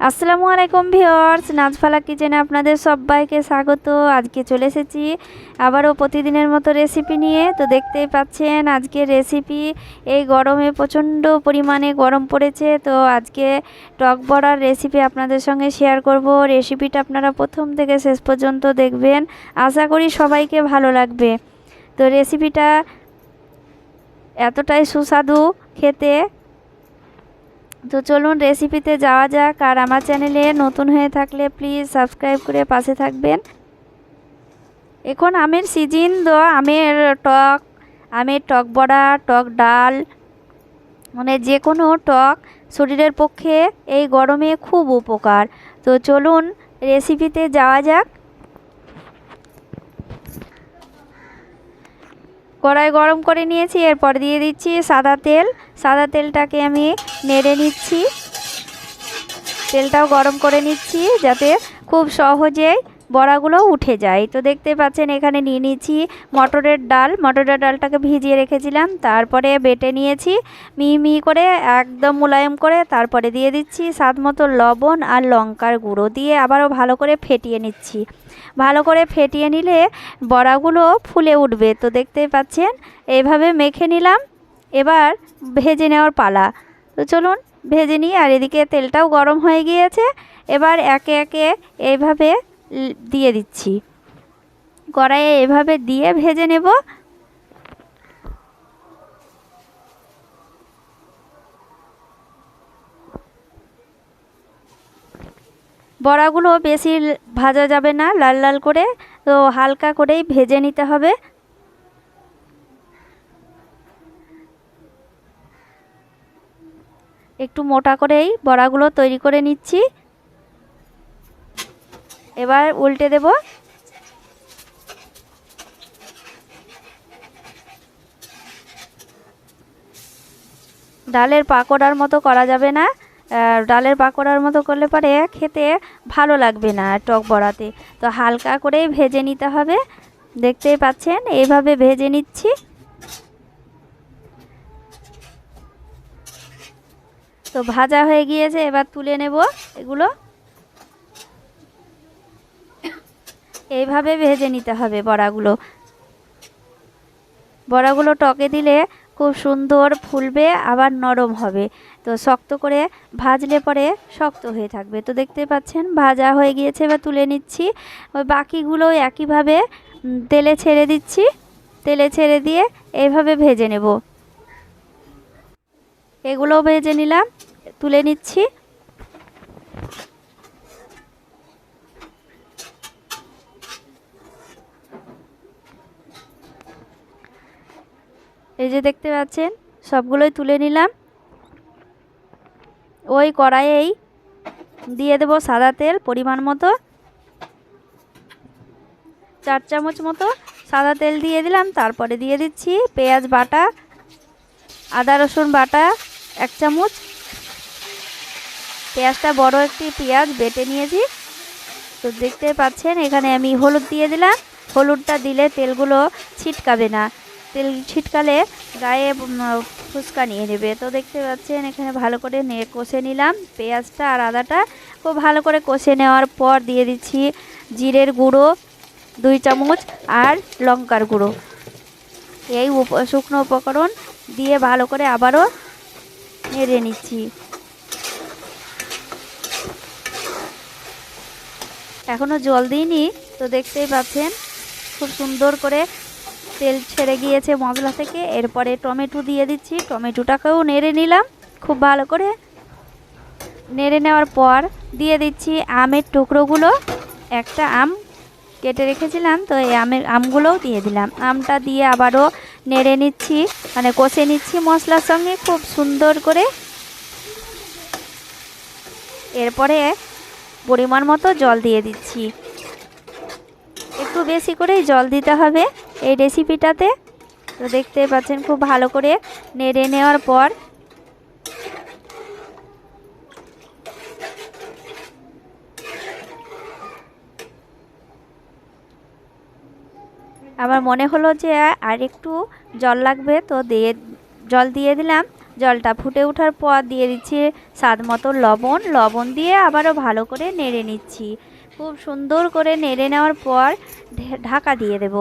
আসসালামু আলাইকুম ভিউয়ার্স, নাজফালা কিচেনে আপনাদের সবাইকে স্বাগত। আজকে চলে এসেছি আবারও প্রতিদিনের মতো রেসিপি নিয়ে। তো দেখতেই পাচ্ছেন আজকে রেসিপি, এই গরমে প্রচণ্ড পরিমাণে গরম পড়েছে। তো আজকে টক বড়ার রেসিপি আপনাদের সঙ্গে শেয়ার করব। রেসিপিটা আপনারা প্রথম থেকে শেষ পর্যন্ত দেখবেন, আশা করি সবাইকে ভালো লাগবে। তো রেসিপিটা এতটাই সুস্বাদু খেতে। তো চলুন রেসিপিতে যাওয়া যাক। আর আমার চ্যানেলে নতুন হয়ে থাকলে প্লিজ সাবস্ক্রাইব করে পাশে থাকবেন। এখন আমের সিজন, তো আমের টক বড়া, টক ডাল, মানে যে কোনো টক শরীরের পক্ষে এই গরমে খুব উপকার। তো চলুন রেসিপিতে যাওয়া যাক। কড়াই গরম করে নিয়েছি, এরপর দিয়ে দিচ্ছি সাদা তেল। সাদা তেলটাকে আমি নেড়ে নিচ্ছি, তেলটাও গরম করে নিচ্ছি যাতে খুব সহজেই বড়াগুলো উঠে যায়। তো দেখতে পাচ্ছেন এখানে নিয়ে নিয়েছি মটরের ডাল। মটরের ডালটাকে ভিজিয়ে রেখেছিলাম, তারপরে বেটে নিয়েছি মিহি মিহি করে, একদম মোলায়েম করে। তারপরে দিয়ে দিচ্ছি স্বাদ মতো লবণ আর লঙ্কার গুঁড়ো দিয়ে আবারও ভালো করে ফেটিয়ে নিচ্ছি। ভালো করে ফেটিয়ে নিলে বড়াগুলো ফুলে উঠবে। তো দেখতেই পাচ্ছেন এইভাবে মেখে নিলাম। এবার ভেজে নেওয়ার পালা। তো চলুন ভেজে নিই। আর এদিকে তেলটাও গরম হয়ে গিয়েছে। এবার একে একে এইভাবে দিয়ে দিচ্ছি কড়াইয়ে, এভাবে দিয়ে ভেজে নেব। বড়াগুলো বেশি ভাজা যাবে না, লাল লাল করে, তো হালকা করেই ভেজে নিতে হবে। একটু মোটা করেই বড়াগুলো তৈরি করে নিচ্ছি। এবার উল্টে দেব। ডালের পাকোড়ার মতো করা যাবে না, ডালের পাকোড়ার মতো করলে পরে খেতে ভালো লাগবে না টক বড়াতে। তো হালকা করেই ভেজে নিতে হবে। দেখতেই পাচ্ছেন এইভাবে ভেজে নিচ্ছি। তো ভাজা হয়ে গিয়েছে, এবার তুলে নেব এগুলো। এইভাবে ভেজে নিতে হবে বড়াগুলো। বড়াগুলো টকে দিলে খুব সুন্দর ফুলবে, আবার নরম হবে। তো শক্ত করে ভাজলে পরে শক্ত হয়ে থাকবে। তো দেখতে পাচ্ছেন ভাজা হয়ে গিয়েছে, এবার তুলে নিচ্ছি। ওই বাকিগুলো একইভাবে তেলে ছেড়ে দিচ্ছি। তেলে ছেড়ে দিয়ে এইভাবে ভেজে নেব। এগুলোও ভেজে নিলাম, তুলে নিচ্ছি। এই যে দেখতে পাচ্ছেন সবগুলোই তুলে নিলাম। ওই কড়াইয়েই দিয়ে দেব সাদা তেল পরিমাণ মতো, 4 চামচ মতো সাদা তেল দিয়ে দিলাম। তারপরে দিয়ে দিচ্ছি পেঁয়াজ বাটা, আদা রসুন বাটা 1 চামচ। পেঁয়াজটা বড় একটি পেঁয়াজ বেটে নিয়েছি। তো দেখতে পাচ্ছেন এখানে আমি হলুদ দিয়ে দিলাম। হলুদটা দিলে তেলগুলো ছিটকাবে না, তেল ছিটকালে গায়ে ফুসকা নিয়ে নেবে। তো দেখতে পাচ্ছেন এখানে ভালো করে কষে নিলাম পেঁয়াজটা আর আদাটা। খুব ভালো করে কষে নেওয়ার পর দিয়ে দিচ্ছি জিরের গুঁড়ো 2 চামচ আর লঙ্কার গুঁড়ো। এই শুকনো উপকরণ দিয়ে ভালো করে আবারও নেড়ে নিচ্ছি। এখনও জল দিইনি। তো দেখতেই পাচ্ছেন খুব সুন্দর করে তেল ছেড়ে গিয়েছে মশলা থেকে। এরপরে টমেটো দিয়ে দিচ্ছি, টমেটোটাকেও নেড়ে নিলাম। খুব ভালো করে নেড়ে নেওয়ার পর দিয়ে দিচ্ছি আমের টুকরোগুলো। একটা আম কেটে রেখেছিলাম, তো এই আমগুলোও দিয়ে দিলাম। আমটা দিয়ে আবারও নেড়ে নিচ্ছি, মানে কষে নিচ্ছি মশলার সঙ্গে খুব সুন্দর করে। এরপরে পরিমাণ মতো জল দিয়ে দিচ্ছি। একটু বেশি করেই জল দিতে হবে এই রেসিপিটাতে। তো দেখতে পাচ্ছেন খুব ভালো করে নেড়ে নেওয়ার পর আমার মনে হলো যে আর একটু জল লাগবে, তো জল দিয়ে দিলাম। জলটা ফুটে ওঠার পর দিয়ে দিচ্ছি স্বাদ মতো লবণ। লবণ দিয়ে আবারও ভালো করে নেড়ে নিচ্ছি। খুব সুন্দর করে নেড়ে নেওয়ার পর ঢাকা দিয়ে দেব।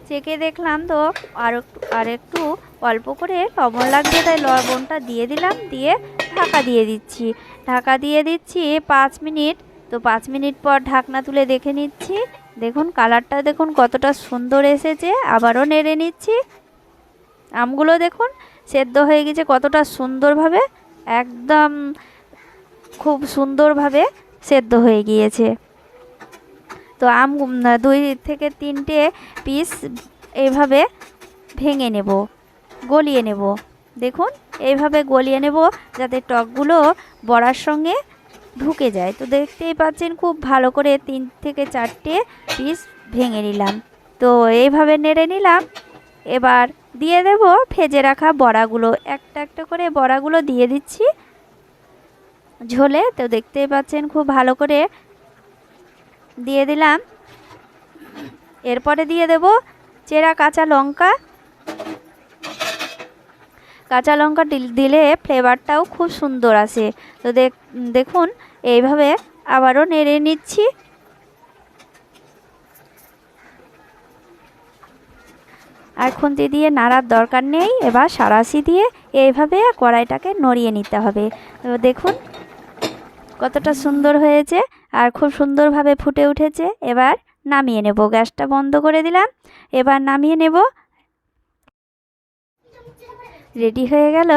চেখে দেখলাম তো আর একটু অল্প করে লবণ লাগবে, তাই লবণটা দিয়ে দিলাম, দিয়ে ঢাকা দিয়ে দিচ্ছি। ঢাকা দিয়ে দিচ্ছি 5 মিনিট। তো 5 মিনিট পর ঢাকনা তুলে দেখে নিচ্ছি। দেখুন কালারটা দেখুন কতটা সুন্দর এসেছে। আবারও নেড়ে নিচ্ছি। আমগুলো দেখুন সেদ্ধ হয়ে গেছে কতটা সুন্দরভাবে, একদম খুব সুন্দরভাবে সেদ্ধ হয়ে গিয়েছে। তো আম 2 থেকে 3টে পিস এইভাবে ভেঙে নেব, গলিয়ে নেব। দেখুন এইভাবে গলিয়ে নেব যাতে টকগুলো বড়ার সঙ্গে ঢুকে যায়। তো দেখতেই পাচ্ছেন খুব ভালো করে 3 থেকে 4টে পিস ভেঙে নিলাম। তো এইভাবে নেড়ে নিলাম। এবার দিয়ে দেব ভেজে রাখা বড়াগুলো। একটা একটা করে বড়াগুলো দিয়ে দিচ্ছি ঝোলে। তো দেখতেই পাচ্ছেন খুব ভালো করে দিয়ে দিলাম। এরপরে দিয়ে দেব চেরা কাঁচা লঙ্কা। কাঁচা লঙ্কা দিলে ফ্লেভারটাও খুব সুন্দর আসে। তো দেখুন এইভাবে আবারও নেড়ে নিচ্ছি। আর খুন্তি দিয়ে নাড়ার দরকার নেই। এবার সাঁড়াশি দিয়ে এইভাবে কড়াইটাকে নড়িয়ে নিতে হবে। তো দেখুন কতটা সুন্দর হয়েছে আর খুব সুন্দরভাবে ফুটে উঠেছে। এবার নামিয়ে নেব। গ্যাসটা বন্ধ করে দিলাম। এবার নামিয়ে নেব। রেডি হয়ে গেল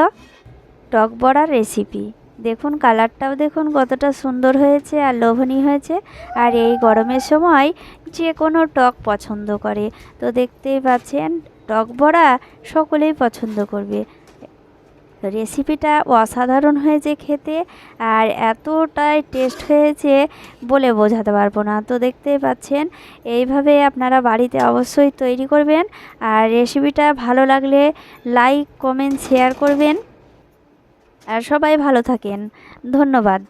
টক বড়ার রেসিপি। দেখুন কালারটাও দেখুন কতটা সুন্দর হয়েছে আর লোভনীয় হয়েছে। আর এই গরমের সময় যে কোনো টক পছন্দ করে। তো দেখতেই পাচ্ছেন টক বড়া সকলেই পছন্দ করবে। রেসিপিটা অসাধারণ হয়েছে খেতে আর এতটাই টেস্ট হয়েছে বলে বোঝাতে পারবো না। তো দেখতেই পাচ্ছেন এইভাবে আপনারা বাড়িতে অবশ্যই তৈরি করবেন। আর রেসিপিটা ভালো লাগলে লাইক কমেন্ট শেয়ার করবেন। আর সবাই ভালো থাকেন। ধন্যবাদ।